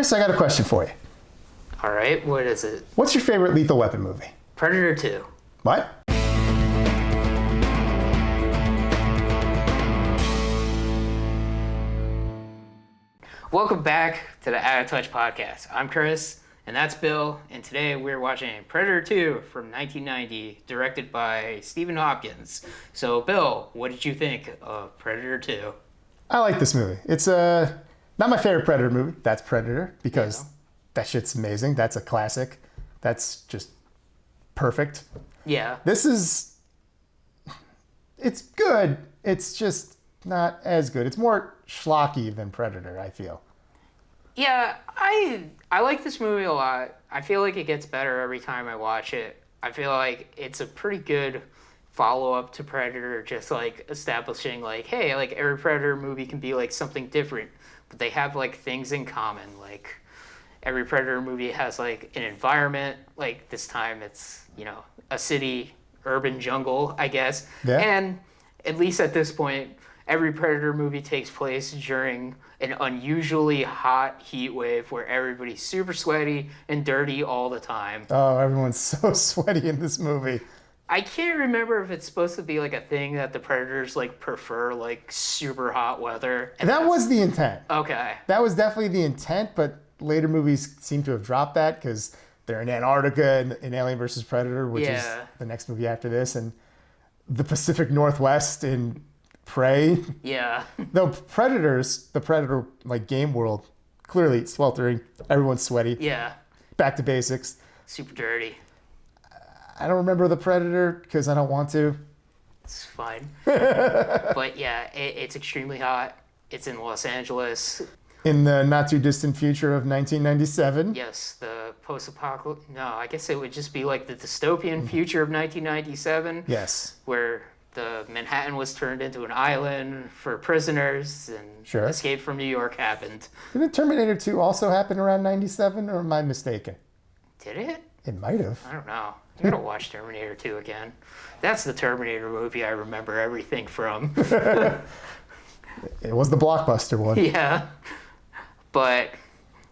Chris, I got a question for you. All right, what is it? What's your favorite Lethal Weapon movie? Predator 2. What? Welcome back to the Out of Touch podcast. I'm Chris, and that's Bill, and today we're watching Predator 2 from 1990, directed by Stephen Hopkins. So, Bill, what did you think of Predator 2? I like this movie. It's not my favorite Predator movie. That's Predator, because that shit's amazing. That's a classic. That's just perfect. Yeah. This is... It's good. It's just not as good. It's more schlocky than Predator, I feel. Yeah, I like this movie a lot. I feel like it gets better every time I watch it. I feel like it's a pretty good follow-up to Predator, just like establishing like, hey, like every Predator movie can be like something different, but they have like things in common. Like every Predator movie has like an environment, like this time it's, you know, a city, urban jungle, I guess. Yeah. And at least at this point, every Predator movie takes place during an unusually hot heat wave where everybody's super sweaty and dirty all the time. Oh, everyone's so sweaty in this movie. I can't remember if it's supposed to be like a thing that the Predators like prefer like super hot weather. And that was the intent. Okay. That was definitely the intent, but later movies seem to have dropped that because they're in Antarctica in Alien vs. Predator, which is the next movie after this, and the Pacific Northwest in Prey. Yeah. Though the Predator like game world, clearly sweltering, everyone's sweaty. Yeah. Back to basics. Super dirty. I don't remember the Predator because I don't want to. It's fine. But yeah, it's extremely hot. It's in Los Angeles. In the not too distant future of 1997. Yes, the post-apocalypse. No, I guess it would just be like the dystopian future of 1997. Yes. Where the Manhattan was turned into an island for prisoners and Escape from New York happened. Didn't Terminator 2 also happen around 97, or am I mistaken? Did it? It might have. I don't know. I gotta watch Terminator 2 again. That's the Terminator movie I remember everything from. It was the blockbuster one. Yeah. But,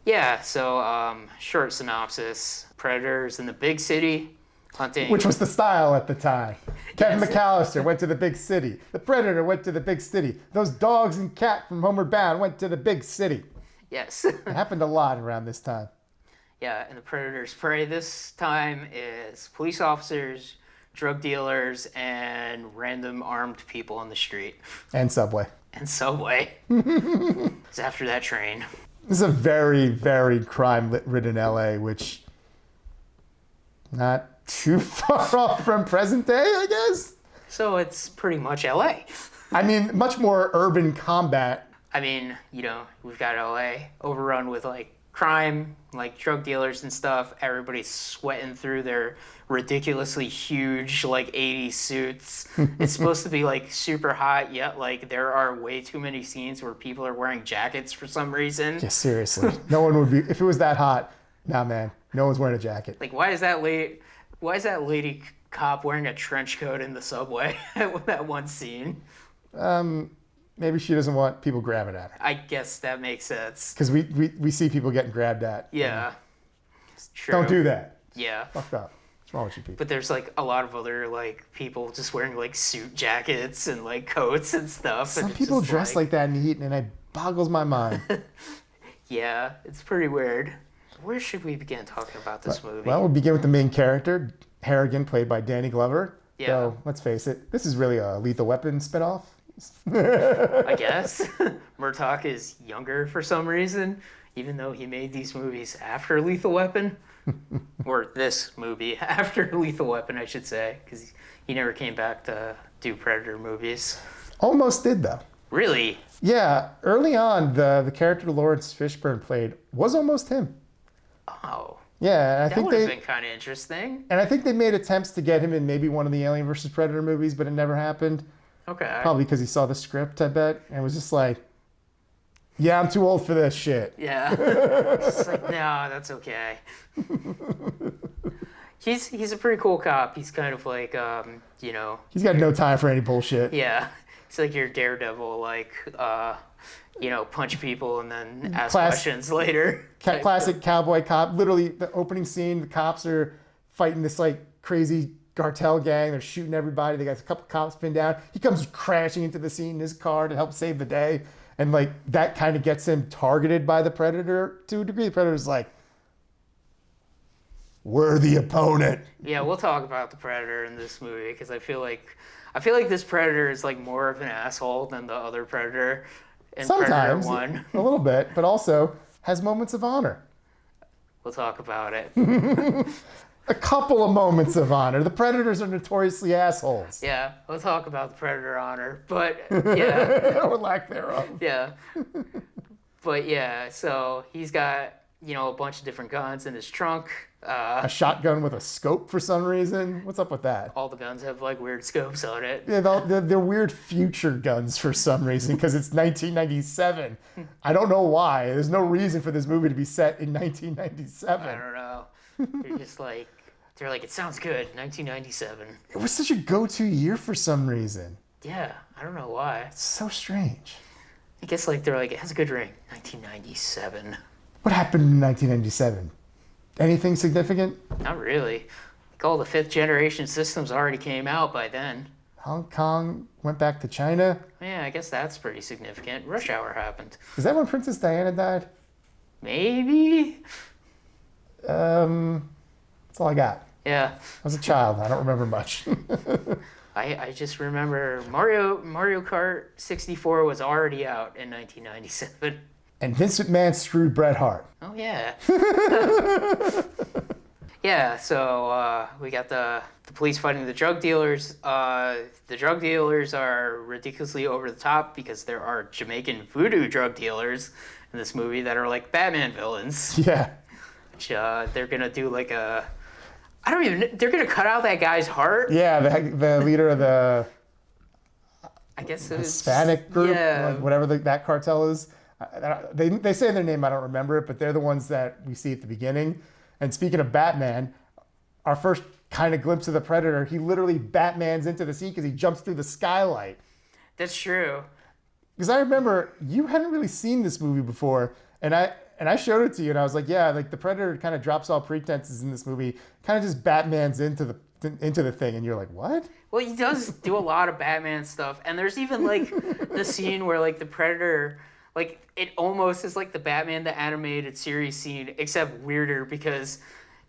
yeah, so short synopsis. Predators in the big city hunting. Which was the style at the time. Kevin McAllister went to the big city. The Predator went to the big city. Those dogs and cat from Homeward Bound went to the big city. Yes. It happened a lot around this time. Yeah, and the Predator's prey this time is police officers, drug dealers, and random armed people on the street. And Subway. And Subway. It's after that train. This is a very, very crime-ridden LA, which not too far off from present day, I guess? So it's pretty much LA. I mean, much more urban combat. I mean, you know, we've got LA overrun with like crime, like drug dealers and stuff. Everybody's sweating through their ridiculously huge like 80s suits. It's supposed to be like super hot, yet like there are way too many scenes where people are wearing jackets for some reason. Yeah, seriously. No one would be, if it was that hot, nah man, no one's wearing a jacket. Like why is that lady cop wearing a trench coat in the subway with that one scene? Maybe she doesn't want people grabbing at her. I guess that makes sense. Because we see people getting grabbed at. Yeah. True. Don't do that. Yeah. Fucked up. What's wrong with you people? But there's like a lot of other like people just wearing like suit jackets and like coats and stuff. Some people dress like that in the heat and it boggles my mind. Yeah, it's pretty weird. Where should we begin talking about this movie? Well, we'll begin with the main character, Harrigan, played by Danny Glover. Yeah. So, let's face it, this is really a Lethal Weapon spinoff. I guess. Murtaugh is younger for some reason, even though he made these movies after Lethal Weapon. Or this movie after Lethal Weapon, I should say, because he never came back to do Predator movies. Almost did, though. Really? Yeah. Early on, the character Lawrence Fishburne played was almost him. Oh. Yeah, that would have been kind of interesting. And I think they made attempts to get him in maybe one of the Alien vs. Predator movies, but it never happened. Okay. Probably because he saw the script, I bet, and was just like, yeah, I'm too old for this shit. Yeah. It's like, no, that's okay. He's a pretty cool cop. He's kind of like, you know. He's got no time for any bullshit. Yeah. He's like your Daredevil, like, punch people and then ask questions later. Classic cowboy cop. Literally, the opening scene, the cops are fighting this like crazy cartel gang. They're shooting everybody. They got a couple cops pinned down. He comes crashing into the scene in his car to help save the day. And like that kind of gets him targeted by the Predator to a degree. The Predator's like, we're the opponent. Yeah, we'll talk about the Predator in this movie because I feel like this Predator is like more of an asshole than the other Predator in Sometimes, Predator 1. A little bit, but also has moments of honor. We'll talk about it. A couple of moments of honor. The Predators are notoriously assholes. Yeah, we'll talk about the Predator honor, but yeah. Or lack thereof. Yeah. But yeah, so he's got, a bunch of different guns in his trunk. A shotgun with a scope for some reason. What's up with that? All the guns have like weird scopes on it. Yeah, they're weird future guns for some reason because it's 1997. I don't know why. There's no reason for this movie to be set in 1997. I don't know. They're like, it sounds good, 1997. It was such a go-to year for some reason. Yeah, I don't know why. It's so strange. I guess they're like, it has a good ring, 1997. What happened in 1997? Anything significant? Not really. Like all the 5th generation systems already came out by then. Hong Kong went back to China. Yeah, I guess that's pretty significant. Rush Hour happened. Is that when Princess Diana died? Maybe. That's all I got. Yeah. I was a child. I don't remember much. I just remember Mario Kart 64 was already out in 1997. And Vince McMahon screwed Bret Hart. Oh, yeah. Yeah, so we got the police fighting the drug dealers. The drug dealers are ridiculously over the top because there are Jamaican voodoo drug dealers in this movie that are like Batman villains. Yeah. Which they're going to do like a... they're going to cut out that guy's heart. Yeah, the leader of the... I guess it was... Hispanic group, yeah. whatever that cartel is. They say their name, I don't remember it, but they're the ones that we see at the beginning. And speaking of Batman, our first kind of glimpse of the Predator, he literally Batmans into the scene because he jumps through the skylight. That's true. Because I remember you hadn't really seen this movie before, and I showed it to you, and I was like, yeah, like the Predator kind of drops all pretenses in this movie, kind of just Batmans into the thing, and you're like, what? Well, he does do a lot of Batman stuff, and there's even like the scene where like the Predator, like it almost is like the Batman the Animated Series scene, except weirder because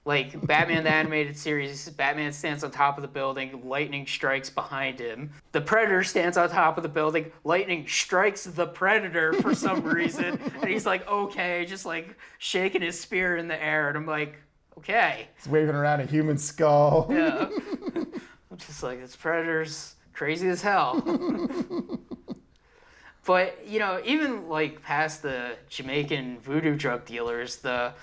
like Batman the Animated Series, Batman stands on top of the building, lightning strikes behind him. The Predator stands on top of the building, lightning strikes the Predator for some reason, and he's like, okay, just like shaking his spear in the air, and I'm like, okay. He's waving around a human skull. Yeah. I'm just like, this Predator's crazy as hell. But, even like past the Jamaican voodoo drug dealers, the,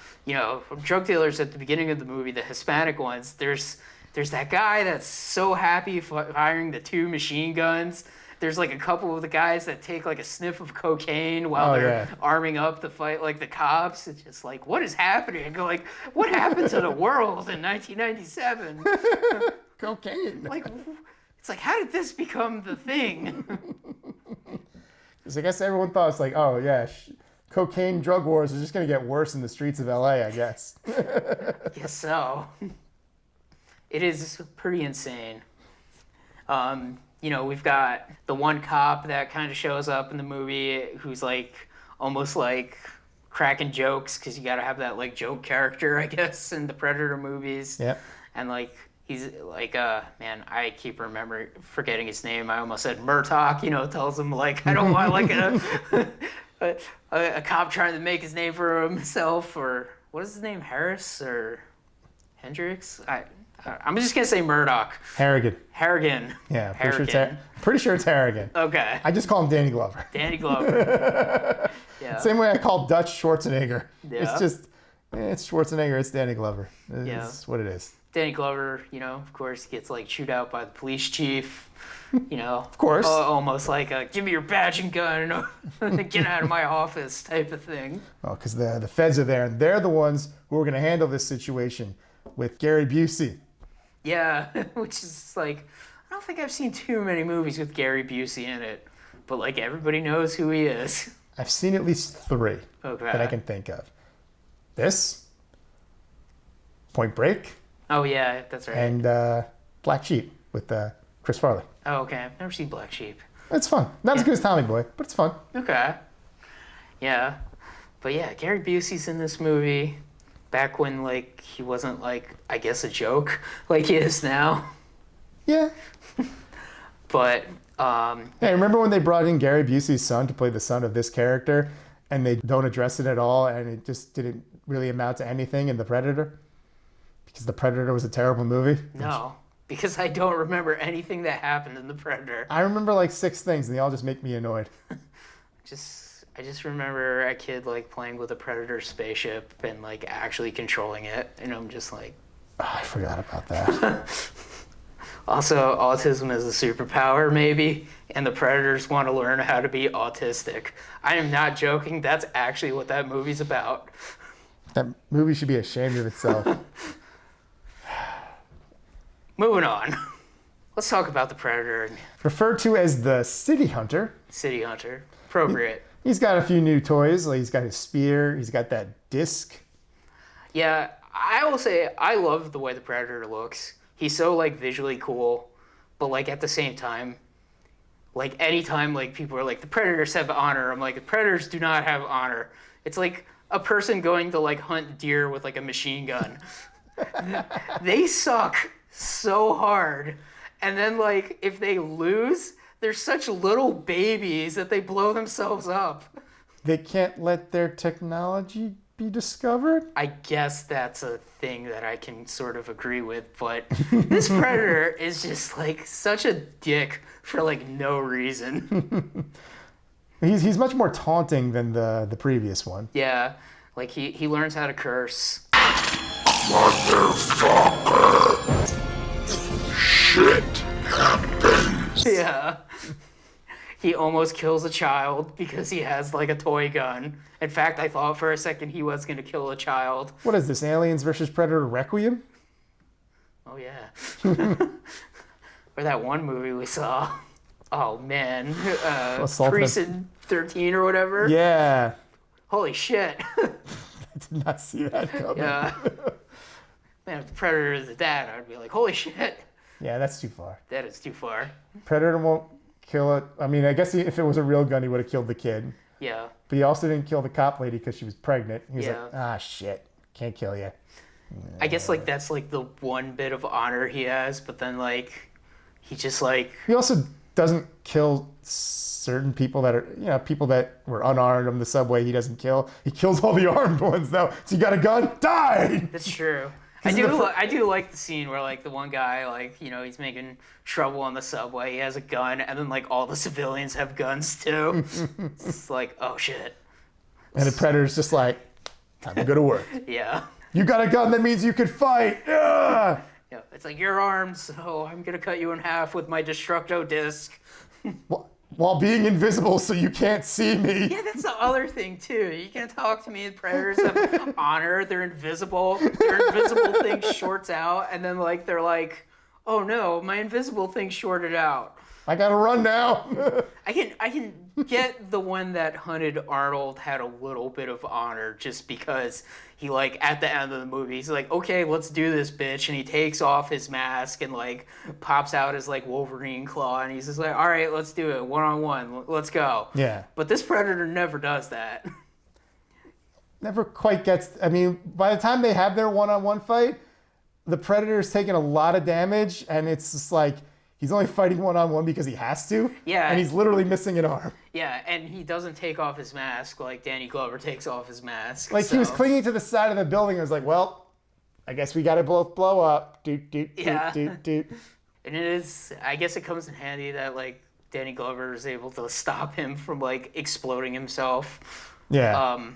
drug dealers at the beginning of the movie, the Hispanic ones, there's that guy that's so happy firing the 2 machine guns. There's like a couple of the guys that take like a sniff of cocaine while they're arming up to fight like the cops. It's just like, what is happening? I go like, what happened to the world in 1997? Cocaine. Like, it's like, how did this become the thing? I guess everyone thought it's like, oh yeah, cocaine drug wars are just going to get worse in the streets of LA, I guess. I guess so. It is pretty insane. We've got the one cop that kind of shows up in the movie who's like almost like cracking jokes because you got to have that like joke character, I guess, in the Predator movies. Yep. And like he's like, man, I keep forgetting his name. I almost said Murtaugh, tells him like, I don't want like a cop trying to make his name for himself, or what is his name? Harris or Hendricks? I'm just gonna say Murdoch. Harrigan. Yeah, pretty sure it's Harrigan. Okay. I just call him Danny Glover. Danny Glover. Yeah. Same way I call Dutch Schwarzenegger. Yeah. It's just, it's Schwarzenegger, it's Danny Glover. It's what it is. Danny Glover, of course, gets like chewed out by the police chief. Of course. Almost like a give me your badge and gun, get out of my office type of thing. Well, because the feds are there, and they're the ones who are going to handle this situation with Gary Busey. Yeah, which is like, I don't think I've seen too many movies with Gary Busey in it, but like everybody knows who he is. I've seen at least 3 that I can think of. This, Point Break. Oh, yeah, that's right. And Black Sheep with Chris Farley. Oh, okay. I've never seen Black Sheep. It's fun. Not as good as Tommy Boy, but it's fun. Okay. Yeah. But yeah, Gary Busey's in this movie back when, like, he wasn't, like, I guess a joke like he is now. Yeah. But, Hey, remember when they brought in Gary Busey's son to play the son of this character, and they don't address it at all, and it just didn't really amount to anything in The Predator? Because The Predator was a terrible movie? No. Because I don't remember anything that happened in The Predator. I remember like 6 things, and they all just make me annoyed. I just remember a kid like playing with a Predator spaceship and like actually controlling it, and I'm just like, I forgot about that. Also, autism is a superpower, maybe, and the Predators want to learn how to be autistic. I am not joking. That's actually what that movie's about. That movie should be ashamed of itself. Moving on. Let's talk about the Predator. Referred to as the City Hunter. City Hunter. Appropriate. He's got a few new toys. Like he's got his spear. He's got that disc. Yeah, I will say I love the way the Predator looks. He's so like visually cool, but like at the same time, like anytime like people are like the Predators have honor, I'm like the Predators do not have honor. It's like a person going to like hunt deer with like a machine gun. They suck so hard. And then like if they lose, they're such little babies that they blow themselves up. They can't let their technology be discovered? I guess that's a thing that I can sort of agree with, but this Predator is just like such a dick for like no reason. He's much more taunting than the previous one. Yeah, like he learns how to curse. Motherfucker! Shit happens. Yeah. He almost kills a child because he has like a toy gun. In fact, I thought for a second he was going to kill a child. What is this, Aliens versus Predator Requiem? Oh, yeah. Or that one movie we saw. Oh, man. Precinct 13 or whatever. Yeah. Holy shit. I did not see that coming. Yeah. Man, if the Predator is the dad, I'd be like, holy shit. Yeah, that's too far. That is too far. Predator won't kill it. I mean, I guess if it was a real gun, he would have killed the kid. Yeah. But he also didn't kill the cop lady because she was pregnant. He was Yeah. like, shit. Can't kill you. I guess, like, that's, like, the one bit of honor he has, but then, like, he just, like... He also doesn't kill certain people that are, people that were unarmed on the subway. He doesn't kill. He kills all the armed ones, though. So you got a gun? Die! That's true. I do like the scene where, like, the one guy, like, he's making trouble on the subway. He has a gun, and then, like, all the civilians have guns, too. It's like, oh, shit. And the Predator's just like, time to go to work. Yeah. You got a gun, that means you can fight. Yeah. Yeah. It's like, you're armed, so I'm going to cut you in half with my Destructo disc. While being invisible so you can't see me. Yeah, that's the other thing, too. You can't talk to me. Predators have honor. They're invisible. Their invisible thing shorts out, and then, like, they're like, oh, no, my invisible thing shorted out. I gotta run now. I can get the one that hunted Arnold had a little bit of honor just because he, like, at the end of the movie, he's like, okay, let's do this, bitch. And he takes off his mask and, like, pops out his, like, Wolverine claw. And he's just like, all right, let's do it. One-on-one. Let's go. Yeah. But this Predator never does that. Never quite gets... I mean, by the time they have their one-on-one fight, the Predator's taking a lot of damage. And it's just like... He's only fighting one-on-one because he has to. Yeah. And he's literally missing an arm. Yeah, and he doesn't take off his mask like Danny Glover takes off his mask. Like, he was clinging to the side of the building and was like, well, I guess we gotta both blow up. Doot, doot, doot, Yeah. doot, doot. And it is, I guess it comes in handy that, like, Danny Glover is able to stop him from, like, exploding himself. Yeah.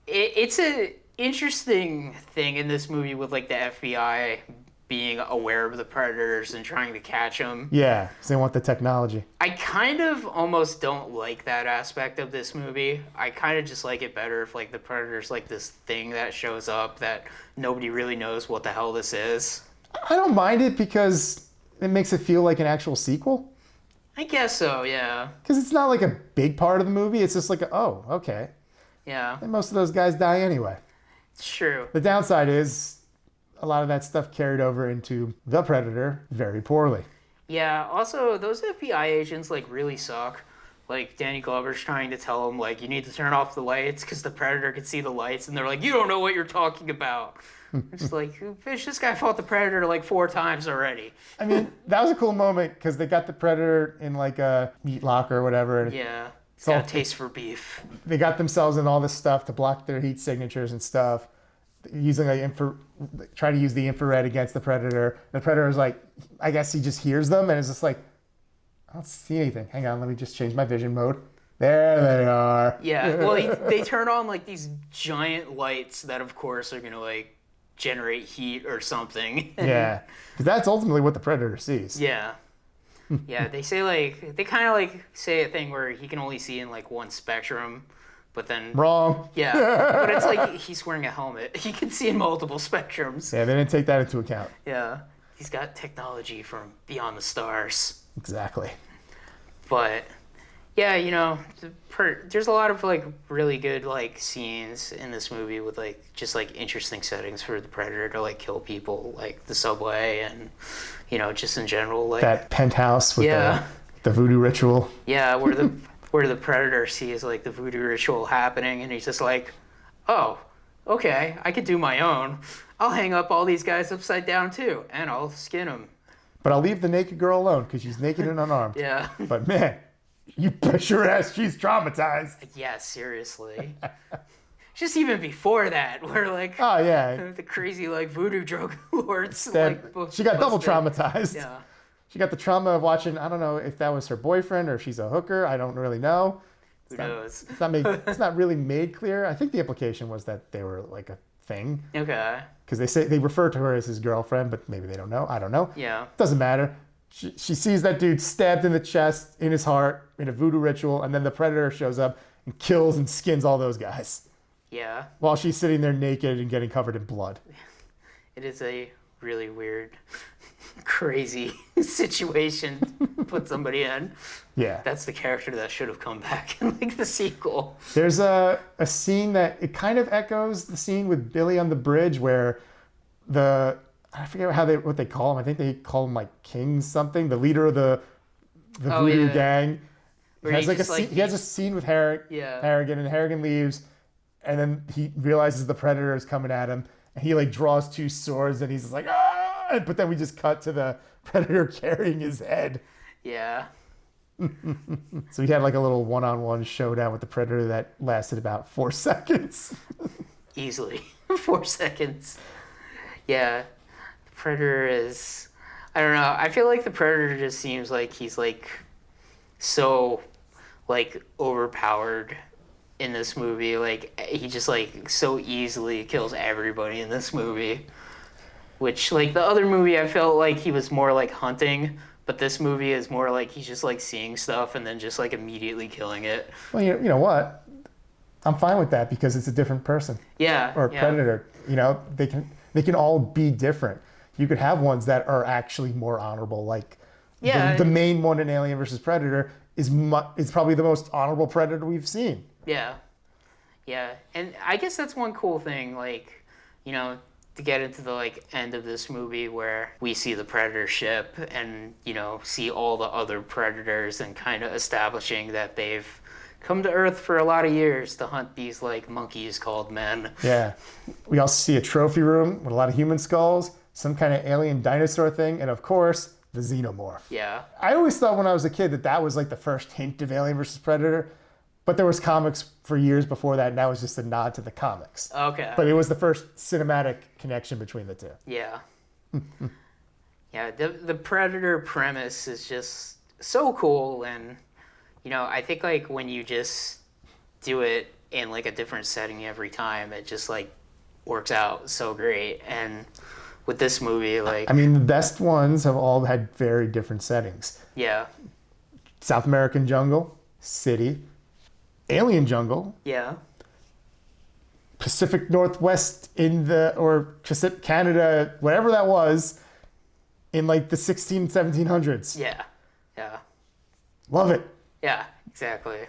It's a interesting thing in this movie with, like, the FBI being aware of the Predators and trying to catch them. Yeah, because they want the technology. I kind of almost don't like that aspect of this movie. I kind of just like it better if, like, the Predator's, like, this thing that shows up that nobody really knows what the hell this is. I don't mind it because it makes it feel like an actual sequel. I guess so, yeah. Because it's not like a big part of the movie. It's just like, oh, okay. Yeah. And most of those guys die anyway. It's true. The downside is a lot of that stuff carried over into The Predator very poorly. Yeah, also, those FBI agents, like, really suck. Like, Danny Glover's trying to tell them, like, you need to turn off the lights because the Predator can see the lights, and they're like, you don't know what you're talking about. It's like, bitch, this guy fought the Predator, like, 4 times already. I mean, that was a cool moment because they got the Predator in, like, a meat locker or whatever. And Yeah, it's got a taste for beef. They got themselves in all this stuff to block their heat signatures and stuff. Using try to use the infrared against the Predator. The Predator's like, I guess he just hears them and is just like, I don't see anything. Hang on, let me just change my vision mode. There they are. Yeah, well, they turn on, like, these giant lights that, of course, are going to, like, generate heat or something. Yeah, because that's ultimately what the Predator sees. Yeah. Yeah, they say, like, they kind of, like, say a thing where he can only see in, like, one spectrum, but then... Wrong. Yeah, but it's like he's wearing a helmet. He can see in multiple spectrums. Yeah, they didn't take that into account. Yeah, he's got technology from beyond the stars. Exactly. But yeah, you know, there's a lot of like really good like scenes in this movie with like just like interesting settings for the Predator to like kill people, like the subway and you know just in general like that penthouse with the voodoo ritual. Yeah, where the Predator sees like the voodoo ritual happening and he's just like, oh, okay, I could do my own. I'll hang up all these guys upside down too, and I'll skin them. But I'll leave the naked girl alone because she's naked and unarmed. Yeah. But man, you push her ass, she's traumatized. Yeah, seriously. Just even before that, where like oh yeah, the crazy like voodoo drug lords. She got double traumatized. Yeah. She got the trauma of watching. I don't know if that was her boyfriend or if she's a hooker. I don't really know. Who knows? It's not really made clear. I think the implication was that they were like a thing. Okay. Because they refer to her as his girlfriend, but maybe they don't know. I don't know. Yeah. Doesn't matter. She sees that dude stabbed in the chest, in his heart, in a voodoo ritual, and then the Predator shows up and kills and skins all those guys. Yeah. While she's sitting there naked and getting covered in blood. It is a really weird, crazy situation to put somebody in. Yeah. That's the character that should have come back in like the sequel. There's a scene that it kind of echoes the scene with Billy on the bridge where I forget what they call him. I think they call him like King something, the leader of the voodoo gang. He has he has a scene with Harrigan, and Harrigan leaves, and then he realizes the Predator is coming at him, and he like draws 2 swords, and he's just like, ah! But then we just cut to the Predator carrying his head. Yeah. So we had like a little one-on-one showdown with the Predator that lasted about 4 seconds. Easily. 4 seconds. Yeah. The Predator is... I don't know. I feel like the Predator just seems like he's like so like overpowered in this movie. Like he just like so easily kills everybody in this movie. Which like the other movie I felt like he was more like hunting, but this movie is more like he's just like seeing stuff and then just like immediately killing it. Well, you know what? I'm fine with that because it's a different person. Yeah. Or Predator. You know, they can all be different. You could have ones that are actually more honorable, like the main one in Alien vs. Predator is probably the most honorable Predator we've seen. Yeah. Yeah. And I guess that's one cool thing, like, you know, to get into the like end of this movie where we see the Predator ship and, you know, see all the other Predators and kind of establishing that they've come to Earth for a lot of years to hunt these like monkeys called men. Yeah. We also see a trophy room with a lot of human skulls, some kind of alien dinosaur thing, and of course, the xenomorph. Yeah. I always thought when I was a kid that was like the first hint of Alien vs. Predator, but there was comics for years before that, and that was just a nod to the comics. Okay. But it was the first cinematic connection between the two. Yeah. Yeah, the Predator premise is just so cool, and, you know, I think, like, when you just do it in, like, a different setting every time, it just, like, works out so great, and with this movie, like... I mean, the best ones have all had very different settings. Yeah. South American jungle, city, alien jungle. Yeah. Pacific Northwest or Pacific Canada, whatever that was, in like the 1700s. Yeah. Yeah. Love it. Yeah, exactly.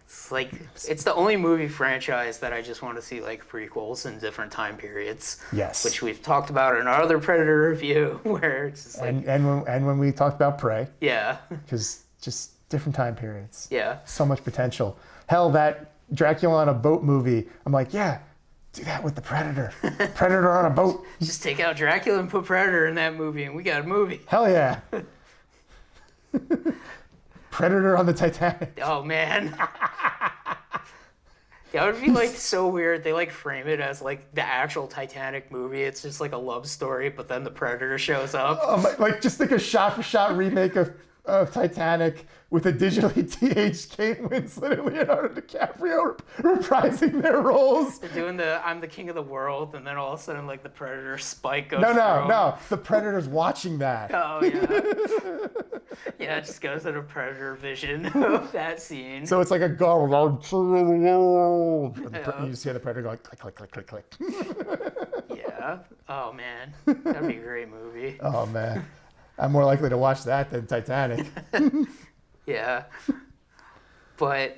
It's like, it's the only movie franchise that I just want to see like prequels in different time periods. Yes. Which we've talked about in our other Predator review, where it's just like... And when we talked about Prey. Yeah. Because just different time periods. Yeah. So much potential. Hell, that Dracula on a boat movie, I'm like, yeah, do that with the Predator. Predator on a boat. Just take out Dracula and put Predator in that movie, and we got a movie. Hell yeah. Predator on the Titanic. Oh, man. That would be like so weird. They like frame it as like the actual Titanic movie. It's just like a love story, but then the Predator shows up. Like just like a shot-for-shot remake of Titanic with a digitally de-aged Kate Winslet and Leonardo DiCaprio reprising their roles. They're doing the I'm the king of the world, and then all of a sudden like the Predator spike goes No. The Predator's watching that. Oh, yeah. Yeah, it just goes in a Predator vision of that scene. So it's like a guard. You just hear the Predator going click, click, click, click, click. Yeah. Oh, man. That'd be a great movie. Oh, man. I'm more likely to watch that than Titanic. Yeah. But,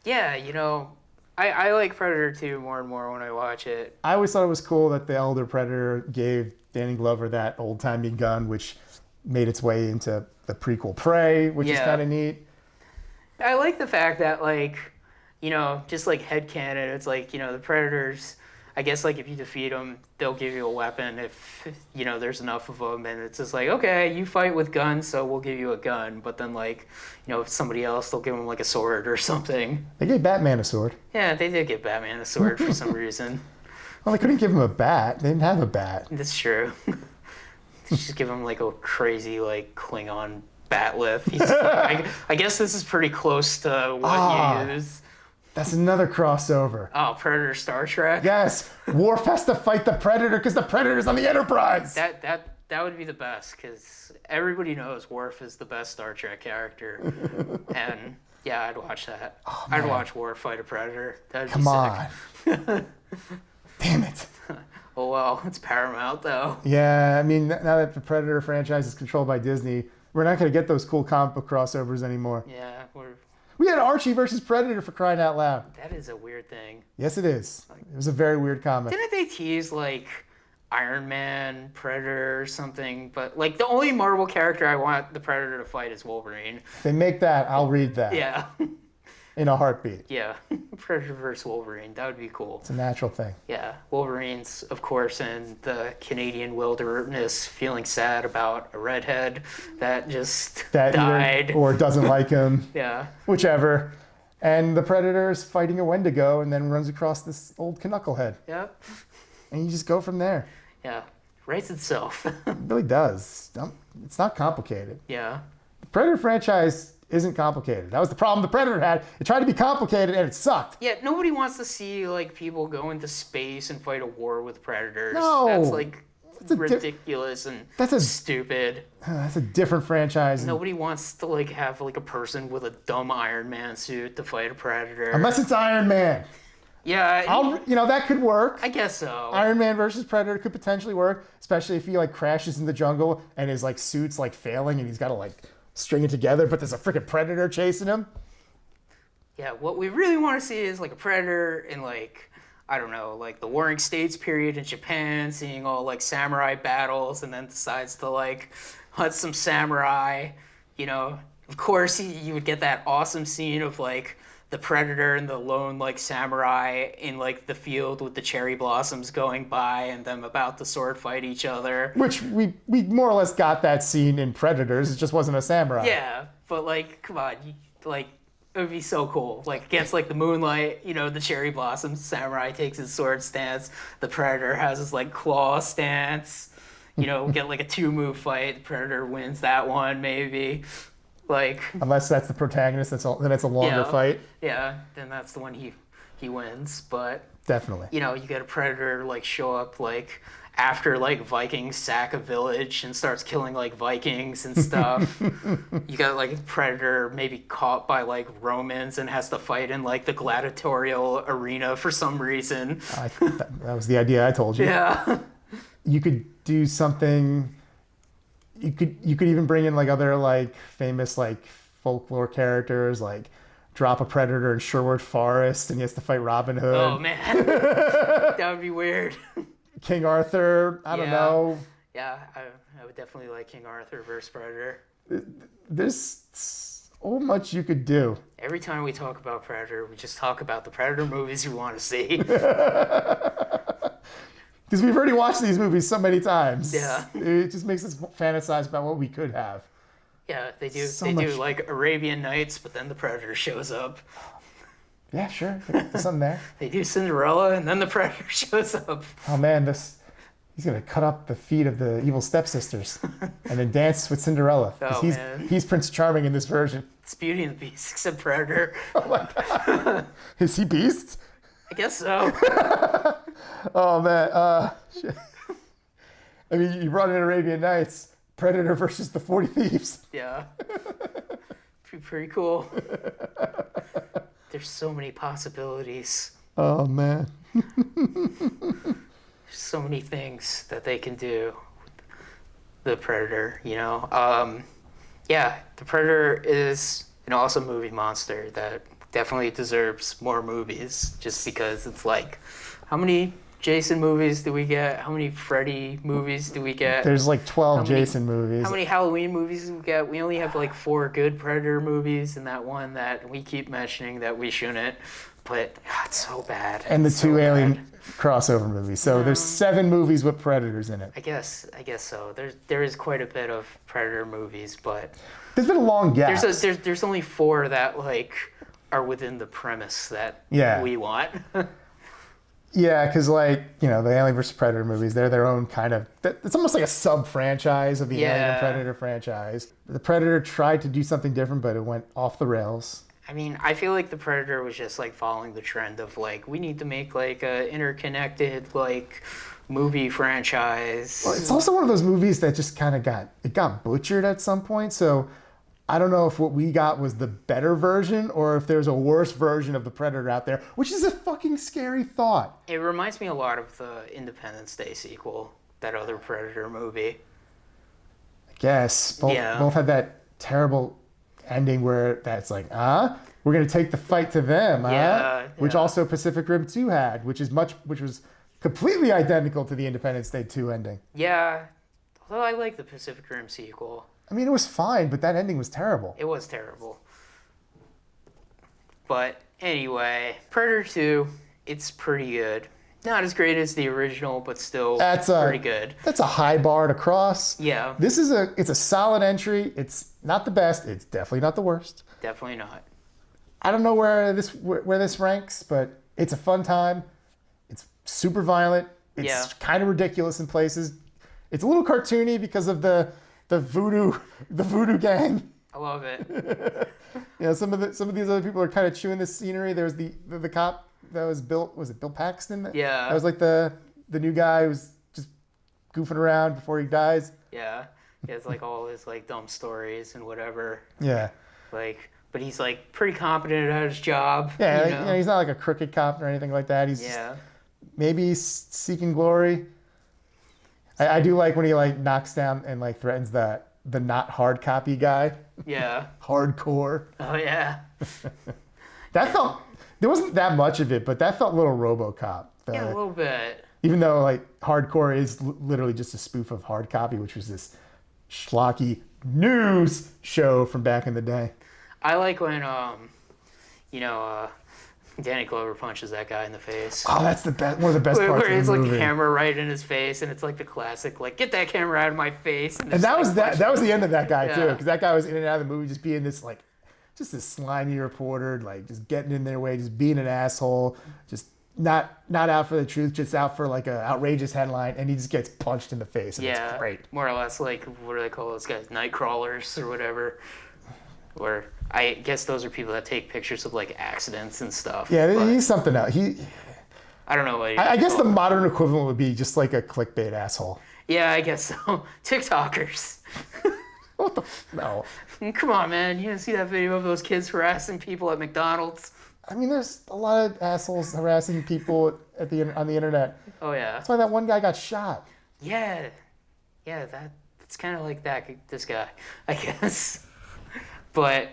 yeah, you know, I like Predator 2 more and more when I watch it. I always thought it was cool that the elder Predator gave Danny Glover that old-timey gun, which made its way into the prequel Prey, which is kind of neat. I like the fact that, like, you know, just like headcanon, it's like, you know, the Predators, I guess, like, if you defeat them, they'll give you a weapon if, you know, there's enough of them. And it's just like, okay, you fight with guns, so we'll give you a gun. But then, like, you know, if somebody else, they'll give them, like, a sword or something. They gave Batman a sword. Yeah, they did give Batman a sword for some reason. Well, they couldn't give him a bat. They didn't have a bat. That's true. Just give him, like, a crazy, like, Klingon bat lift. I guess this is pretty close to what you use. That's another crossover. Oh, Predator Star Trek? Yes. Worf has to fight the Predator because the Predator's on the Enterprise. That would be the best, because everybody knows Worf is the best Star Trek character. And, yeah, I'd watch that. Oh, I'd watch Worf fight a Predator. That'd Come be on. sick. Damn it. Oh, well, it's Paramount, though. Yeah, I mean, now that the Predator franchise is controlled by Disney, we're not going to get those cool comic book crossovers anymore. Yeah, We had Archie versus Predator, for crying out loud. that is a weird thing. Yes, it is. It was a very weird comic. Didn't they tease, like, Iron Man, Predator, or something? But, like, the only Marvel character I want the Predator to fight is Wolverine. If they make that, I'll read that. Yeah. In a heartbeat. Yeah. Predator versus Wolverine. That would be cool. It's a natural thing. Yeah. Wolverine's, of course, in the Canadian wilderness feeling sad about a redhead that just died. Or doesn't like him. Yeah. Whichever. And the Predator's fighting a Wendigo and then runs across this old knucklehead. Yep. And you just go from there. Yeah. Writes itself. It really does. It's not complicated. Yeah. The Predator franchise isn't complicated. That was the problem the Predator had. It tried to be complicated and it sucked. Yeah, nobody wants to see, like, people go into space and fight a war with predators. No. That's, like, ridiculous and stupid. That's a different franchise. Nobody wants to, like, have, like, a person with a dumb Iron Man suit to fight a predator. Unless it's Iron Man. Yeah. That could work. I guess so. Iron Man versus Predator could potentially work, especially if he, like, crashes in the jungle and his, like, suit's, like, failing and he's got to, like, string it together, but there's a freaking predator chasing him. Yeah, what we really want to see is, like, a predator in, like, I don't know, like, the Warring States period in Japan, seeing all, like, samurai battles, and then decides to, like, hunt some samurai. You know, of course, you would get that awesome scene of, like, the predator and the lone, like, samurai in, like, the field with the cherry blossoms going by and them about to sword fight each other. Which we more or less got that scene in Predators. It just wasn't a samurai. Yeah, but, like, come on, like, it would be so cool. Like, against, like, the moonlight, you know, the cherry blossoms, samurai takes his sword stance, the predator has his, like, claw stance. You know, get, like, a 2-move fight, the predator wins that one, maybe. Like, unless that's the protagonist, then it's a longer fight. Yeah, then that's the one he wins. But definitely, you know, you get a predator like show up like after like Vikings sack a village and starts killing like Vikings and stuff. You got like a predator maybe caught by like Romans and has to fight in like the gladiatorial arena for some reason. That was the idea I told you. Yeah. You could do something. you could even bring in like other like famous like folklore characters, like drop a predator in Sherwood Forest and he has to fight Robin Hood. Oh man, that would be weird. King Arthur, I don't know. Yeah, I would definitely like King Arthur versus Predator. There's so much you could do. Every time we talk about Predator, we just talk about the Predator movies we want to see. Because we've already watched these movies so many times. Yeah. It just makes us fantasize about what we could have. Yeah, they do. So they much. do like Arabian Nights, but then the Predator shows up. Yeah, sure. There's something there. They do Cinderella, and then the Predator shows up. Oh man, he's gonna cut up the feet of the evil stepsisters and then dance with Cinderella. Oh, man. He's Prince Charming in this version. It's Beauty and the Beast, except Predator. Oh my god. Is he Beast? I guess so. Oh man. Shit. I mean, you brought in Arabian Nights. Predator versus the 40 Thieves. Yeah. Pretty cool. There's so many possibilities. Oh man. There's so many things that they can do with the Predator, you know? Yeah, the Predator is an awesome movie monster that definitely deserves more movies just because it's like, how many Jason movies do we get? How many Freddy movies do we get? There's like 12 Jason movies. How many Halloween movies do we get? We only have like 4 good Predator movies and that one that we keep mentioning that we shouldn't. But it's so bad. And the It's 2 so Alien bad. crossover movies. So there's 7 movies with Predators in it. I guess so. There is quite a bit of Predator movies, but There's been a long gap. there's only 4 that like are within the premise that we want. Yeah, because like, you know, the Alien vs. Predator movies, they're their own kind of, it's almost like a sub-franchise of the Alien Predator franchise. The Predator tried to do something different, but it went off the rails. I mean, I feel like the Predator was just like following the trend of like, we need to make like a interconnected like movie franchise. Well, it's also one of those movies that just kind of got butchered at some point, so I don't know if what we got was the better version or if there's a worse version of the Predator out there, which is a fucking scary thought. It reminds me a lot of the Independence Day sequel, that other Predator movie. I guess. Both had that terrible ending where that's like, we're going to take the fight to them, Which also Pacific Rim 2 had, which was completely identical to the Independence Day 2 ending. Yeah, although I like the Pacific Rim sequel. I mean, it was fine, but that ending was terrible. It was terrible. But anyway, Predator 2, it's pretty good. Not as great as the original, but still pretty good. That's a high bar to cross. Yeah. It's a solid entry. It's not the best. It's definitely not the worst. Definitely not. I don't know where this ranks, but it's a fun time. It's super violent. It's kind of ridiculous in places. It's a little cartoony because of the voodoo gang. I love it. You know, some of these other people are kind of chewing the scenery. There was the cop that was Bill Paxton? Yeah. That was like the new guy who's just goofing around before he dies. Yeah. He has like all his like dumb stories and whatever. Yeah. Like, but he's like pretty competent at his job. Yeah, you know? He's not like a crooked cop or anything like that. He's just maybe seeking glory. I do like when he like knocks down and like threatens the not hard copy guy. Yeah. Hardcore. Oh yeah. There wasn't that much of it, but that felt a little RoboCop. Yeah, a little bit. Even though like Hardcore is literally just a spoof of Hard Copy, which was this schlocky news show from back in the day. I like when Danny Glover punches that guy in the face. Oh, that's the best. One of the best parts where of the movie. It's like camera right in his face, and it's like the classic, like get that camera out of my face. And that was the end of that guy too, Yeah. because that guy was in and out of the movie just being this like, just this slimy reporter, like just getting in their way, just being an asshole, just not out for the truth, just out for like an outrageous headline, and he just gets punched in the face, and it's great. More or less like, what do they call those guys? Night crawlers or whatever. Where I guess those are people that take pictures of like accidents and stuff. Yeah, he's something else. I don't know what I guess the modern equivalent would be just like a clickbait asshole. Yeah, I guess so. TikTokers. What the no. Come on, man. You didn't see that video of those kids harassing people at McDonald's? I mean, there's a lot of assholes harassing people on the internet. Oh, yeah. That's why that one guy got shot. Yeah. Yeah, it's kind of like this guy, I guess. But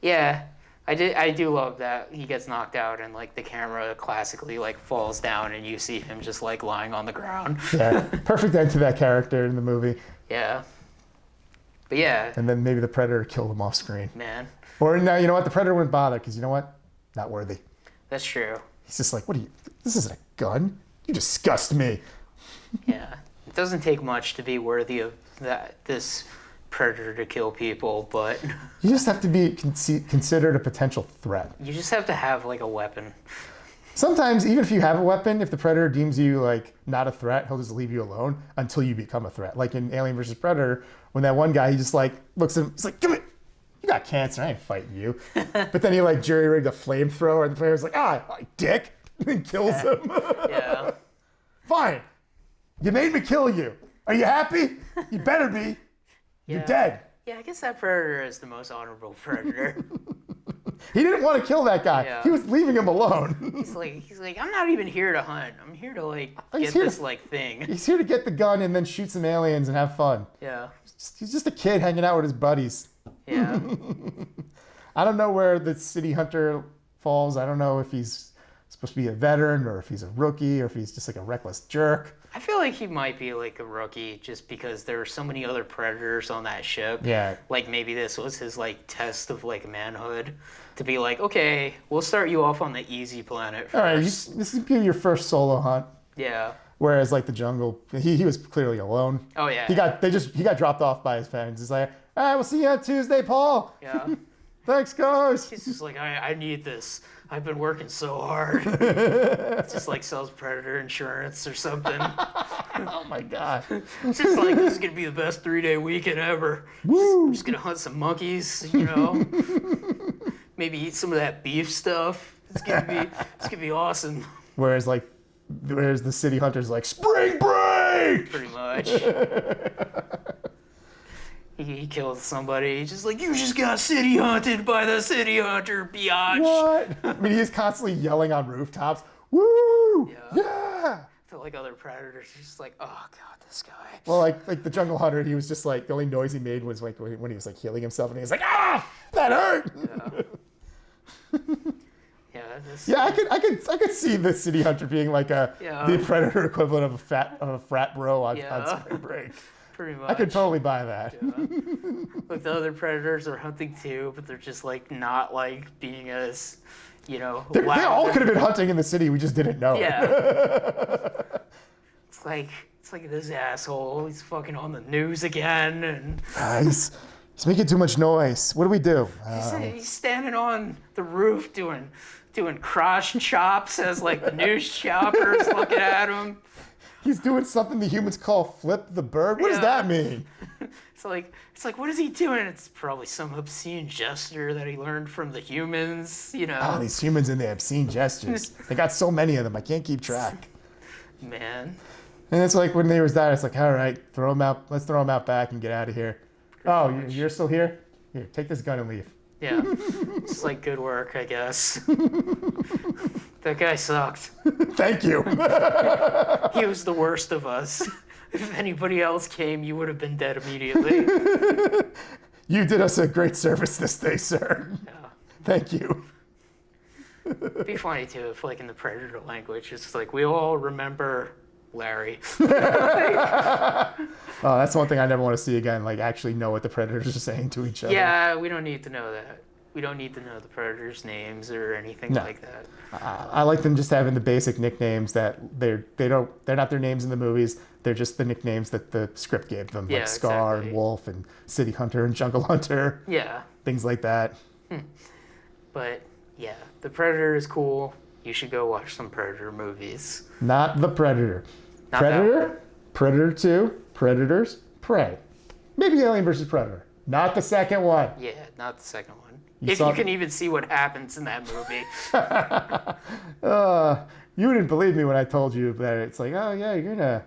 yeah, I do love that he gets knocked out and like the camera classically like falls down and you see him just like lying on the ground. Yeah, perfect end to that character in the movie. Yeah. But yeah. And then maybe the Predator killed him off screen. Man. Or no, you know what? The Predator wouldn't bother because you know what? Not worthy. That's true. He's just like, what are you? This isn't a gun. You disgust me. Yeah. It doesn't take much to be worthy of this Predator to kill people, but you just have to be considered a potential threat. You just have to have like a weapon. Sometimes, even if you have a weapon, if the Predator deems you like not a threat, he'll just leave you alone until you become a threat. Like in Alien vs. Predator, when that one guy, he just like looks at him, he's like, give it. You got cancer, I ain't fighting you. But then he like jury-rigged a flamethrower, and the Predator's like, dick, and kills him. Yeah. Fine. You made me kill you. Are you happy? You better be. You're dead. Yeah, I guess that Predator is the most honorable Predator. He didn't want to kill that guy. Yeah. He was leaving him alone. He's like, I'm not even here to hunt. I'm here to like get this like thing. He's here to get the gun and then shoot some aliens and have fun. Yeah. He's just a kid hanging out with his buddies. Yeah. I don't know where the city hunter falls. I don't know if he's supposed to be a veteran or if he's a rookie or if he's just like a reckless jerk. I feel like he might be like a rookie just because there were so many other predators on that ship. Yeah. Like maybe this was his like test of like manhood to be like, okay, we'll start you off on the easy planet first. All right, this is your first solo hunt. Yeah. Whereas like the jungle, he was clearly alone. Oh yeah. He got dropped off by his friends. He's like, all right, we'll see you on Tuesday, Paul. Yeah. Thanks, guys. He's just like, I need this. I've been working so hard. It's just like sells predator insurance or something. Oh my god. It's just like, this is going to be the best 3-day weekend ever. Woo. I'm just going to hunt some monkeys, you know. Maybe eat some of that beef stuff. It's gonna be awesome. Whereas the city hunter's like, spring break! Pretty much. He kills somebody. He's just like, you just got city hunted by the city hunter, biatch. What? I mean, he's constantly yelling on rooftops. Woo! Yeah. Yeah! I feel like other predators are just like, oh god, this guy. Well, like the jungle hunter, he was just like, the only noise he made was like when he was like healing himself, and he was like, ah, that hurt. Yeah. Yeah, I could see the city hunter being like the predator equivalent of a frat bro on spring break. Pretty much. I could totally buy that. Yeah. Like the other predators are hunting too, but they're just like not like being as, you know. They all could have been hunting in the city. We just didn't know. Yeah. It's like this asshole. He's fucking on the news again, and he's making too much noise. What do we do? He's standing on the roof doing cross chops as like the news choppers looking at him. He's doing something the humans call flip the bird. What does that mean? It's like, what is he doing? It's probably some obscene gesture that he learned from the humans, you know. Oh, these humans and their obscene gestures. They got so many of them, I can't keep track. Man. And it's like when they was that, it's like, all right, throw him out. Let's throw him out back and get out of here. You're still here? Here, take this gun and leave. Yeah. It's like good work, I guess. That guy sucked. Thank you. He was the worst of us. If anybody else came, you would have been dead immediately. You did us a great service this day, sir. Yeah. Thank you. It'd be funny too if, like, in the Predator language, it's like we all remember Larry. Oh, that's one thing I never want to see again. Like, actually know what the Predators are saying to each other. Yeah, we don't need to know that. We don't need to know the Predators' names or anything like that. I like them just having the basic nicknames that they're not their names in the movies. They're just the nicknames that the script gave them, like Scar and Wolf and City Hunter and Jungle Hunter. Yeah. Things like that. But yeah, the Predator is cool. You should go watch some Predator movies. Not the Predator. Not Predator, Predator 2, Predators, Prey. Maybe Alien vs. Predator. Not the second one. Yeah, not the second one. You if you can even see what happens in that movie. You wouldn't believe me when I told you that it's like, oh yeah, you're gonna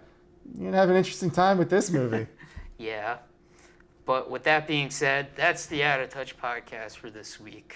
have an interesting time with this movie. Yeah. But with that being said, that's the Out of Touch podcast for this week.